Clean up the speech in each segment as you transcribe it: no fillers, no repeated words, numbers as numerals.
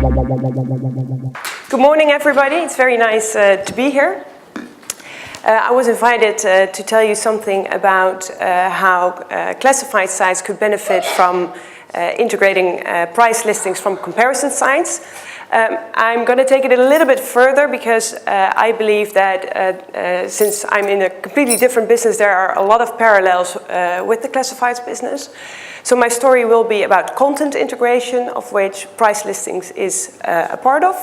Good morning, everybody. It's very nice to be here. I was invited to tell you something about how classified sites could benefit from integrating price listings from comparison sites. I'm going to take it a little bit further because I believe that since I'm in a completely different business, there are a lot of parallels with the classifieds business. So my story will be about content integration, of which price listings is a part of.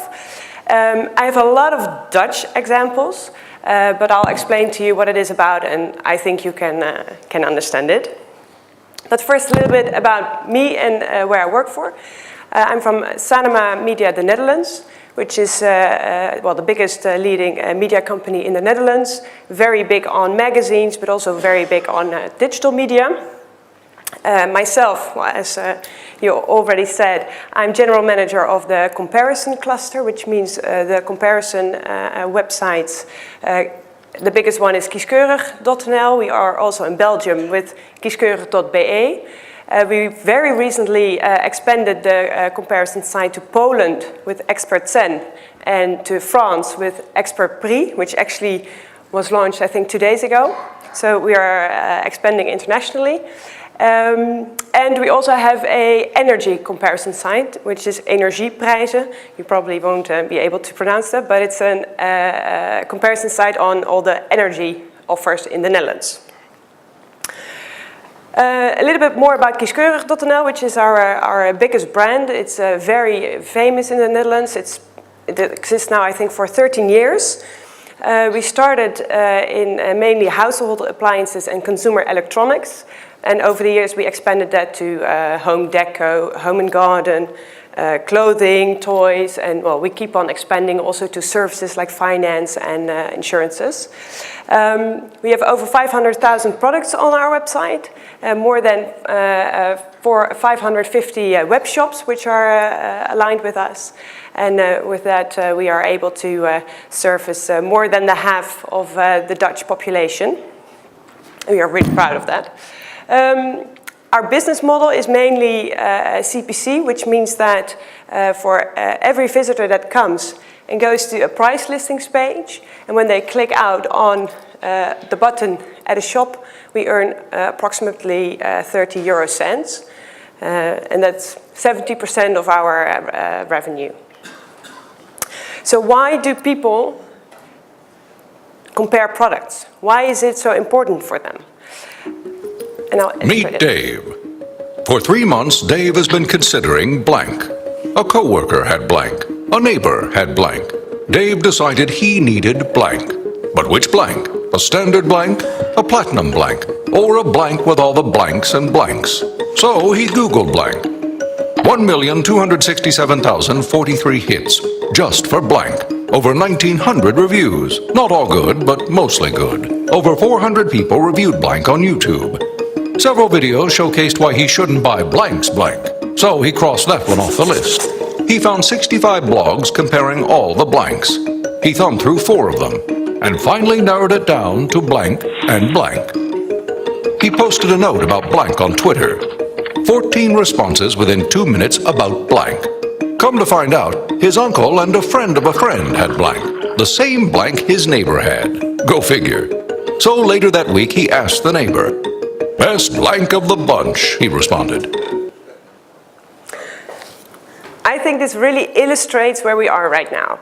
I have a lot of Dutch examples, but I'll explain to you what it is about, and I think you can understand it. But first, a little bit about me and where I work for. I'm from Sanoma Media, the Netherlands, which is the biggest leading media company in the Netherlands. Very big on magazines, but also very big on digital media. Myself, well, as you already said, I'm general manager of the comparison cluster, which means the comparison websites. The biggest one is Kieskeurig.nl. We are also in Belgium with Kieskeurig.be. We very recently expanded the comparison site to Poland with Expert10 and to France with Expert Prix, which actually was launched, I think, 2 days ago. So we are expanding internationally. And we also have an energy comparison site, which is Energieprijzen. You probably won't be able to pronounce that, but it's a comparison site on all the energy offers in the Netherlands. A little bit more about Kieskeurig.nl, which is our biggest brand. It's very famous in the Netherlands. It exists now, I think, for 13 years. We started in mainly household appliances and consumer electronics. And over the years, we expanded that to home deco, home and garden, clothing, toys, and well, we keep on expanding also to services like finance and insurances. We have over 500,000 products on our website, more than 550 web shops which are aligned with us. And with that, we are able to service more than the half of the Dutch population. We are really proud of that. Our business model is mainly CPC, which means that for every visitor that comes and goes to a price listings page, and when they click out on the button at a shop, we earn approximately 30 euro cents, and that's 70% of our revenue. So why do people compare products? Why is it so important for them? Meet Dave. For 3 months, Dave has been considering blank. A coworker had blank. A neighbor had blank. Dave decided he needed blank. But which blank? A standard blank? A platinum blank? Or a blank with all the blanks and blanks? So he Googled blank. 1,267,043 hits, just for blank. Over 1,900 reviews. Not all good, but mostly good. Over 400 people reviewed blank on YouTube. Several videos showcased why he shouldn't buy blank's blank, so he crossed that one off the list. He found 65 blogs comparing all the blanks. He thumbed through 4 of them, and finally narrowed it down to blank and blank. He posted a note about blank on Twitter. 14 responses within 2 minutes about blank. Come to find out, his uncle and a friend of a friend had blank. The same blank his neighbor had. Go figure. So later that week he asked the neighbor, "Best blank of the bunch," he responded. I think this really illustrates where we are right now.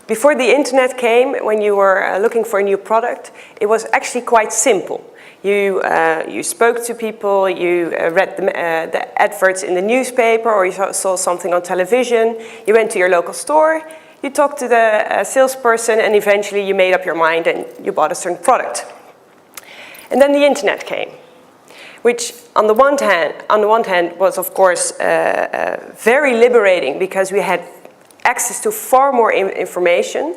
Before the internet came, when you were looking for a new product, it was actually quite simple. You spoke to people, you read the adverts in the newspaper, or you saw something on television. You went to your local store, you talked to the salesperson, and eventually you made up your mind and you bought a certain product. And then the internet came, which on the one hand was of course very liberating because we had access to far more information,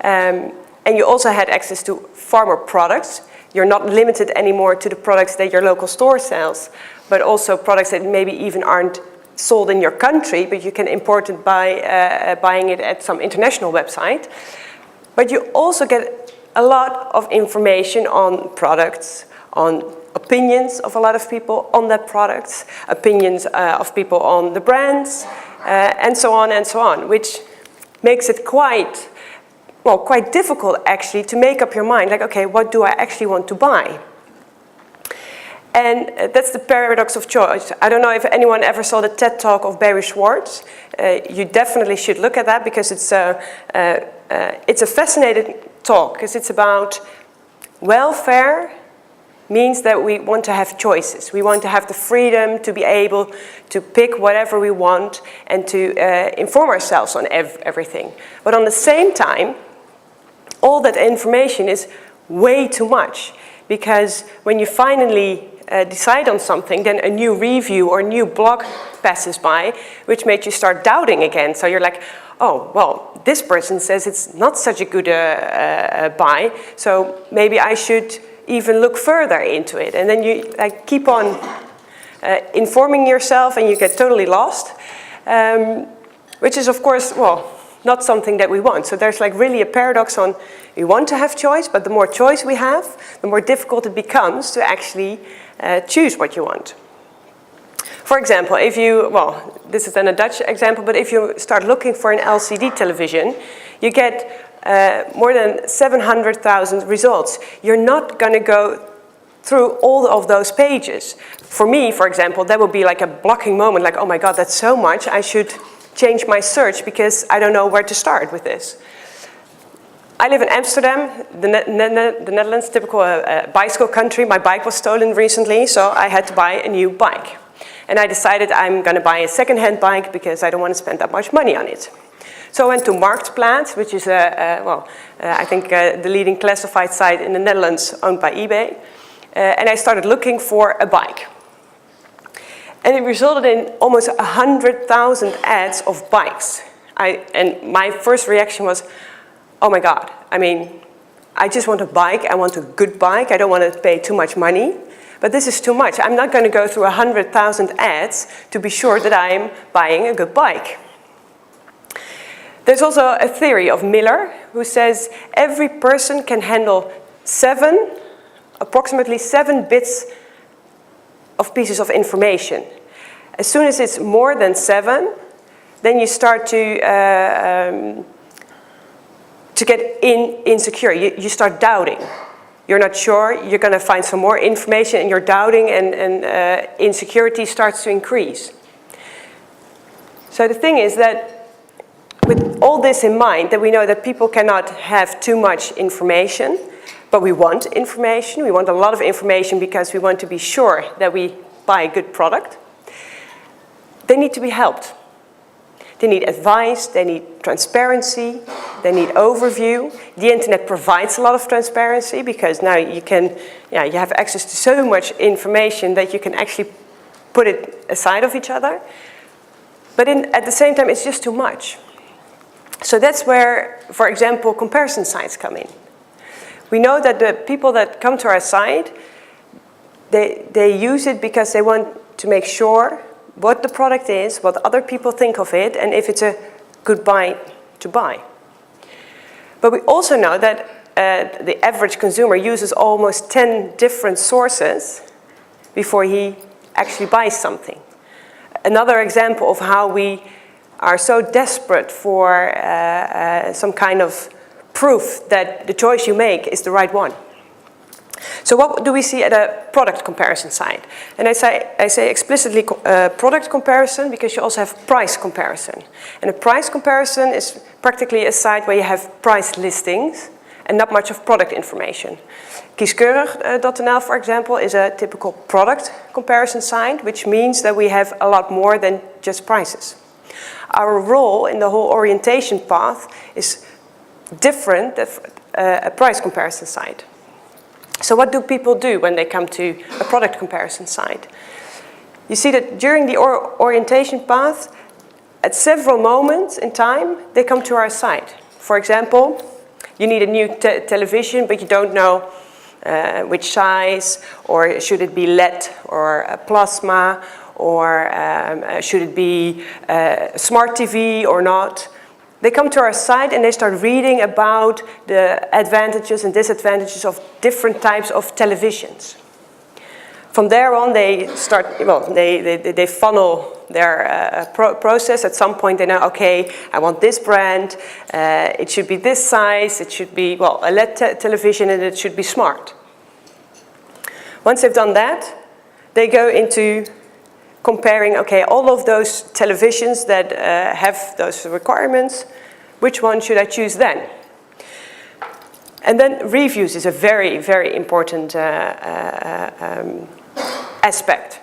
and you also had access to far more products. You're not limited anymore to the products that your local store sells, but also products that maybe even aren't sold in your country, but you can import it by buying it at some international website. But you also get a lot of information on products, on opinions of a lot of people on that product, opinions of people on the brands, and so on, which makes it quite difficult actually to make up your mind, like, okay, what do I actually want to buy? And that's the paradox of choice. I don't know if anyone ever saw the TED Talk of Barry Schwartz. You definitely should look at that because it's a fascinating talk, because it's about welfare means that we want to have choices. We want to have the freedom to be able to pick whatever we want and to inform ourselves on everything. But on the same time, all that information is way too much, because when you finally decide on something, then a new review or a new blog passes by, which makes you start doubting again. So you're like, oh, well, this person says it's not such a good buy, so maybe I should even look further into it. And then you keep on informing yourself and you get totally lost, which is, of course, not something that we want. So there's really a paradox on, we want to have choice, but the more choice we have, the more difficult it becomes to actually choose what you want. For example, if you, this is then a Dutch example, but if you start looking for an LCD television, you get more than 700,000 results. You're not going to go through all of those pages. For me, for example, that would be like a blocking moment, like, oh my God, that's so much, I should change my search because I don't know where to start with this. I live in Amsterdam, the Netherlands, typical bicycle country. My bike was stolen recently, so I had to buy a new bike. And I decided I'm going to buy a second-hand bike because I don't want to spend that much money on it. So I went to Marktplaats, which is, I think, the leading classified site in the Netherlands, owned by eBay. And I started looking for a bike. And it resulted in almost 100,000 ads of bikes. And my first reaction was, oh my God, I mean, I just want a bike. I want a good bike. I don't want to pay too much money. But this is too much. I'm not going to go through 100,000 ads to be sure that I'm buying a good bike. There's also a theory of Miller who says every person can handle approximately 7 bits of pieces of information. As soon as it's more than 7, then you start to get insecure. You start doubting. You're not sure. You're going to find some more information, and you're doubting, and insecurity starts to increase. So the thing is that with all this in mind, that we know that people cannot have too much information, but we want information. We want a lot of information because we want to be sure that we buy a good product. They need to be helped. They need advice, they need transparency, they need overview. The internet provides a lot of transparency because now you have access to so much information that you can actually put it aside of each other. But at the same time, it's just too much. So that's where, for example, comparison sites come in. We know that the people that come to our site, they use it because they want to make sure what the product is, what other people think of it, and if it's a good buy to buy. But we also know that the average consumer uses almost 10 different sources before he actually buys something. Another example of how we are so desperate for some kind of proof that the choice you make is the right one. So what do we see at a product comparison site? And I say explicitly product comparison because you also have price comparison. And a price comparison is practically a site where you have price listings and not much of product information. Kieskeurig.nl, for example, is a typical product comparison site, which means that we have a lot more than just prices. Our role in the whole orientation path is different than a price comparison site. So what do people do when they come to a product comparison site? You see that during the orientation path, at several moments in time, they come to our site. For example, you need a new television, but you don't know which size, or should it be LED or a plasma, or should it be a smart TV or not. They come to our site and they start reading about the advantages and disadvantages of different types of televisions. From there on, they start, they funnel their process. At some point, they know, okay, I want this brand, it should be this size, it should be, a LED television, and it should be smart. Once they've done that, they go into comparing, okay, all of those televisions that have those requirements, which one should I choose then? And then reviews is a very, very important aspect,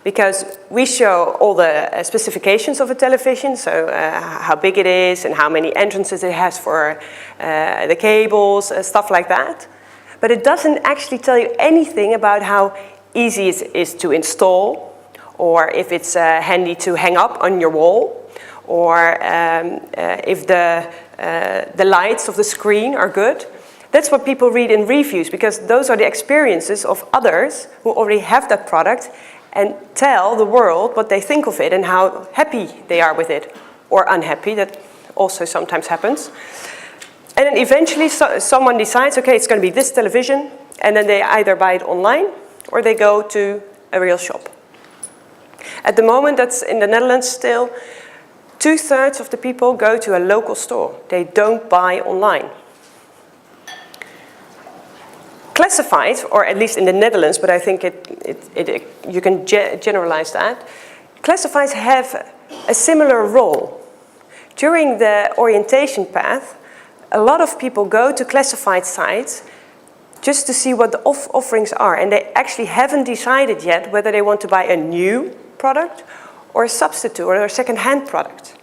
because we show all the specifications of a television, so how big it is and how many entrances it has for the cables, stuff like that. But it doesn't actually tell you anything about how easy it is to install, or if it's handy to hang up on your wall, or if the lights of the screen are good. That's what people read in reviews, because those are the experiences of others who already have that product and tell the world what they think of it and how happy they are with it, or unhappy. That also sometimes happens. And then eventually someone decides, okay, it's going to be this television, and then they either buy it online or they go to a real shop. At the moment, that's in the Netherlands still, 2/3 of the people go to a local store. They don't buy online. Classifieds, or at least in the Netherlands, but I think you can generalize that, classifieds have a similar role. During the orientation path, a lot of people go to classified sites just to see what the offerings are, and they actually haven't decided yet whether they want to buy a new product or a substitute or a second-hand product.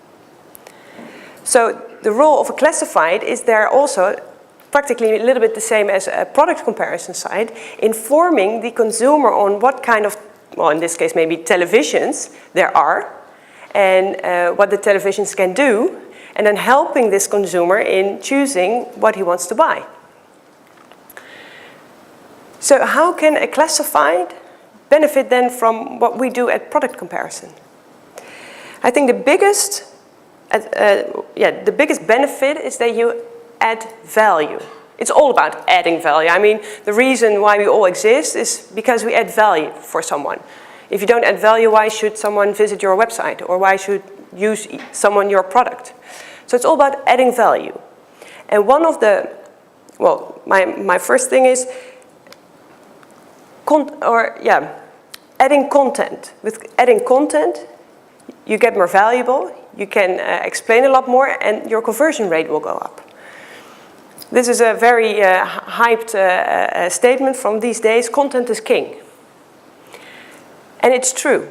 So the role of a classified is there also practically a little bit the same as a product comparison site, informing the consumer on what kind of, in this case maybe televisions there are, and what the televisions can do, and then helping this consumer in choosing what he wants to buy. So how can a classified benefit then from what we do at product comparison? I think the biggest benefit is that you add value. It's all about adding value. I mean, the reason why we all exist is because we add value for someone. If you don't add value, why should someone visit your website, or why should someone your product? So it's all about adding value. And one of the, my first thing is adding content. With adding content, you get more valuable, you can explain a lot more, and your conversion rate will go up. This is a very hyped statement from these days: content is king. And it's true,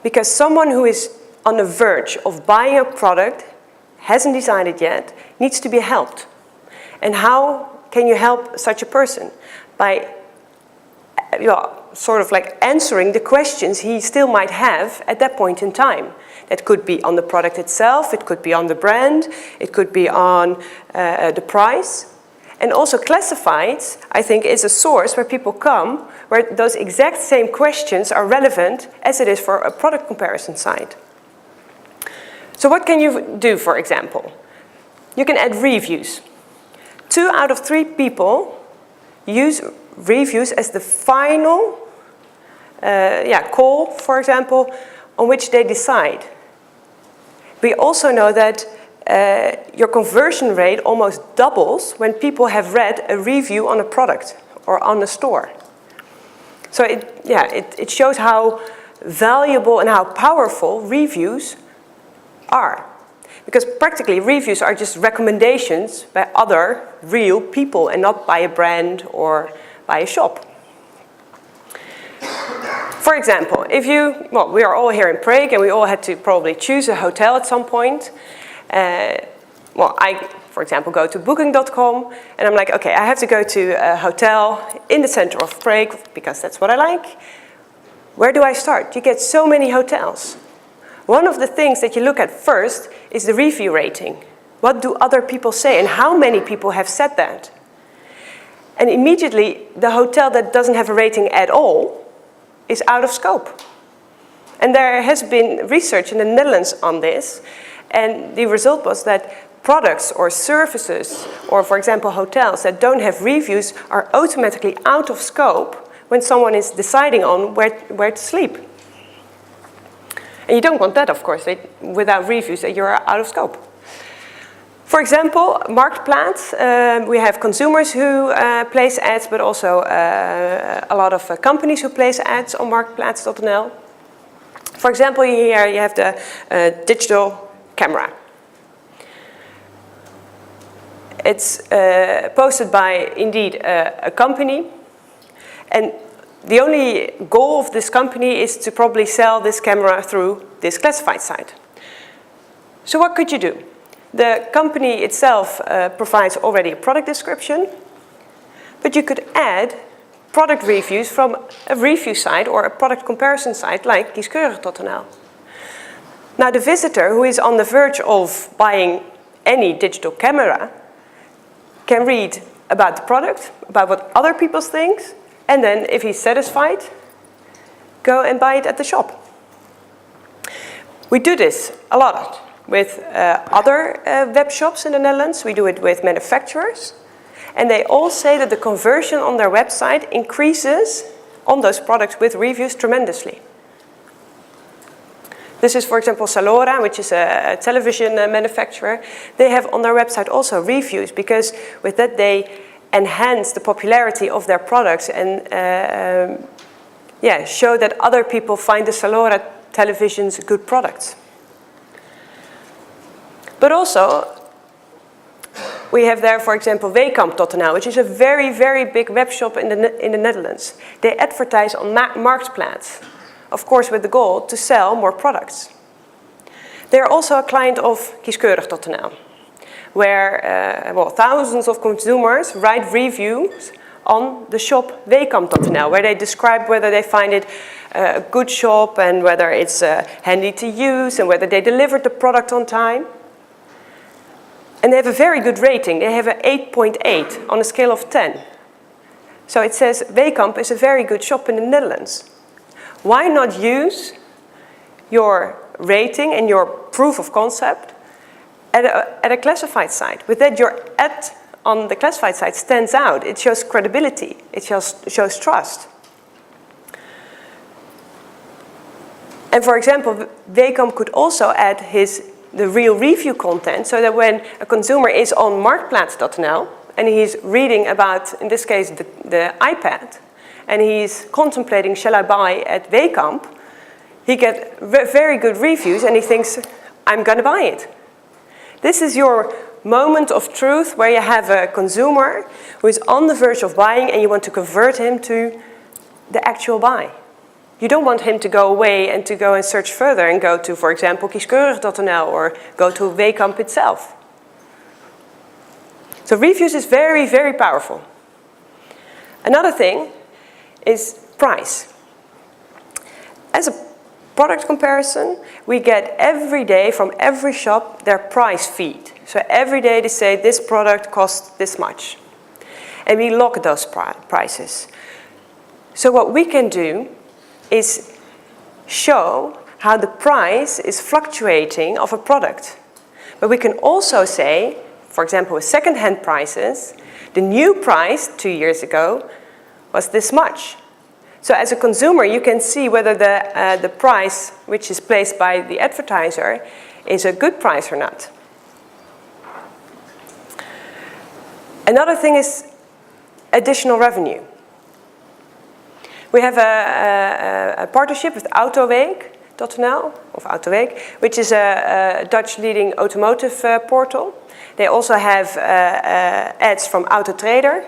because someone who is on the verge of buying a product, hasn't decided yet, needs to be helped. And how can you help such a person? By sort of like answering the questions he still might have at that point in time. That could be on the product itself, it could be on the brand, it could be on the price. And also classifieds, I think, is a source where people come, where those exact same questions are relevant as it is for a product comparison site. So what can you do, for example? You can add reviews. 2 out of 3 people use reviews as the final call, for example, on which they decide. We also know that your conversion rate almost doubles when people have read a review on a product or on a store. So it shows how valuable and how powerful reviews are. Because practically reviews are just recommendations by other real people and not by a brand or by a shop. For example, if we are all here in Prague and we all had to probably choose a hotel at some point. I, for example, go to booking.com and I'm like, okay, I have to go to a hotel in the center of Prague because that's what I like. Where do I start? You get so many hotels. One of the things that you look at first is the review rating. What do other people say and how many people have said that? And immediately the hotel that doesn't have a rating at all is out of scope. And there has been research in the Netherlands on this, and the result was that products or services, or for example hotels that don't have reviews, are automatically out of scope when someone is deciding on where to sleep. And you don't want that, of course, without reviews, that you're out of scope. For example, Marktplaats, we have consumers who place ads, but also a lot of companies who place ads on Marktplaats.nl. For example, here you have the digital camera. It's posted by, indeed, a company. And the only goal of this company is to probably sell this camera through this classified site. So what could you do? The company itself provides already a product description, but you could add product reviews from a review site or a product comparison site like Kieskeurig.nl. Now the visitor who is on the verge of buying any digital camera can read about the product, about what other people think, and then if he's satisfied, go and buy it at the shop. We do this a lot with other web shops in the Netherlands. We do it with manufacturers. And they all say that the conversion on their website increases on those products with reviews tremendously. This is, for example, Sanoma, which is a television manufacturer. They have on their website also reviews, because with that they enhance the popularity of their products and show that other people find the Sanoma televisions good products. But also, we have there, for example, Wekamp.nl, which is a very, very big web shop in the Netherlands. They advertise on Marktplaats, of course with the goal to sell more products. They're also a client of Kieskeurig.nl, where thousands of consumers write reviews on the shop Wekamp.nl, where they describe whether they find it a good shop and whether it's handy to use and whether they delivered the product on time. And they have a very good rating. They have an 8.8 on a scale of 10. So it says Wekamp is a very good shop in the Netherlands. Why not use your rating and your proof of concept at a classified site? With that, your ad on the classified site stands out. It shows credibility. It shows trust. And for example, Wekamp could also add the real review content, so that when a consumer is on Marktplaats.nl and he's reading about, in this case, the iPad, and he's contemplating, shall I buy at Wekamp, he gets very good reviews and he thinks, I'm going to buy it. This is your moment of truth where you have a consumer who is on the verge of buying and you want to convert him to the actual buy. You don't want him to go away and to go and search further and go to, for example, Kieskeurig.nl or go to Wekamp itself. So reviews is very, very powerful. Another thing is price. As a product comparison, we get every day from every shop their price feed. So every day they say this product costs this much. And we log those prices. So what we can do is show how the price is fluctuating of a product. But we can also say, for example, with second-hand prices, the new price 2 years ago was this much. So as a consumer, you can see whether the price which is placed by the advertiser is a good price or not. Another thing is additional revenue. We have a partnership with Autoweek.nl, which is a Dutch leading automotive portal. They also have ads from Autotrader,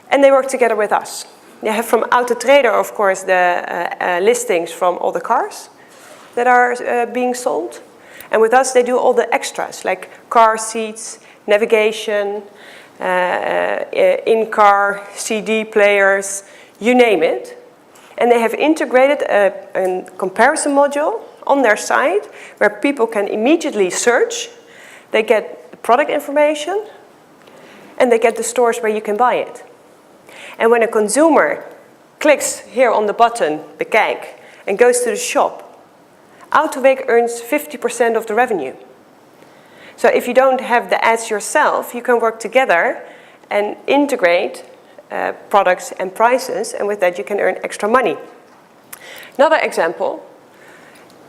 and they work together with us. They have from Autotrader, of course, the listings from all the cars that are being sold. And with us, they do all the extras, like car seats, navigation, in-car CD players, you name it. And they have integrated a comparison module on their site where people can immediately search. They get the product information and they get the stores where you can buy it. And when a consumer clicks here on the button, bekijk, and goes to the shop, Autoweek earns 50% of the revenue. So if you don't have the ads yourself, you can work together and integrate products and prices, and with that you can earn extra money. Another example,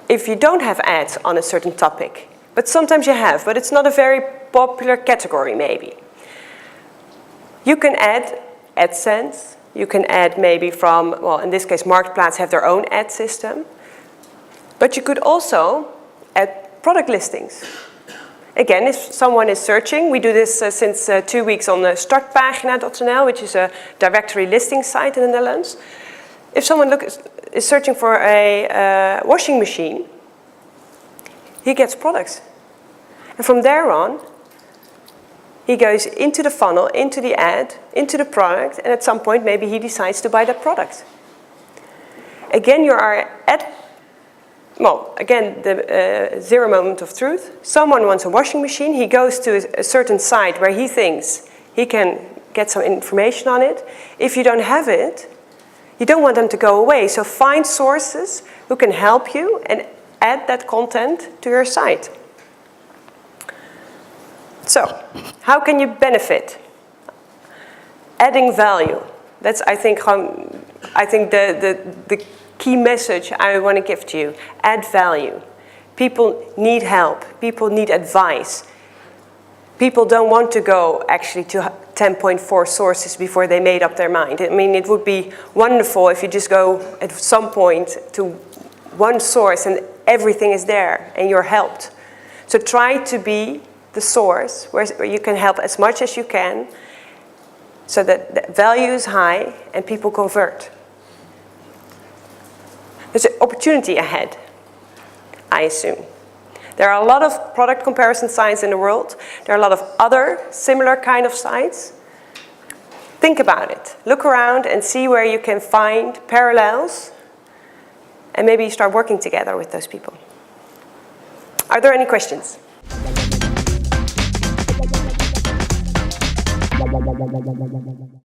if you don't have ads on a certain topic, but sometimes you have, but it's not a very popular category maybe. You can add AdSense, you can add maybe from, well, in this case Marktplaats have their own ad system, but you could also add product listings. Again, if someone is searching, we do this since 2 weeks on startpagina.nl, which is a directory listing site in the Netherlands. If someone is searching for a washing machine, he gets products. And from there on, he goes into the funnel, into the ad, into the product, and at some point maybe he decides to buy that product. Again, you are at, well, again, the zero moment of truth. Someone wants a washing machine, he goes to a certain site where he thinks he can get some information on it. If you don't have it, you don't want them to go away, so find sources who can help you and add that content to your site. So, how can you benefit? Adding value. That's, I think the key message I want to give to you. Add value. People need help. People need advice. People don't want to go actually to 10.4 sources before they made up their mind. I mean, it would be wonderful if you just go at some point to one source and everything is there and you're helped. So try to be the source where you can help as much as you can so that the value is high and people convert. There's an opportunity ahead, I assume. There are a lot of product comparison sites in the world. There are a lot of other similar kind of sites. Think about it. Look around and see where you can find parallels and maybe start working together with those people. Are there any questions?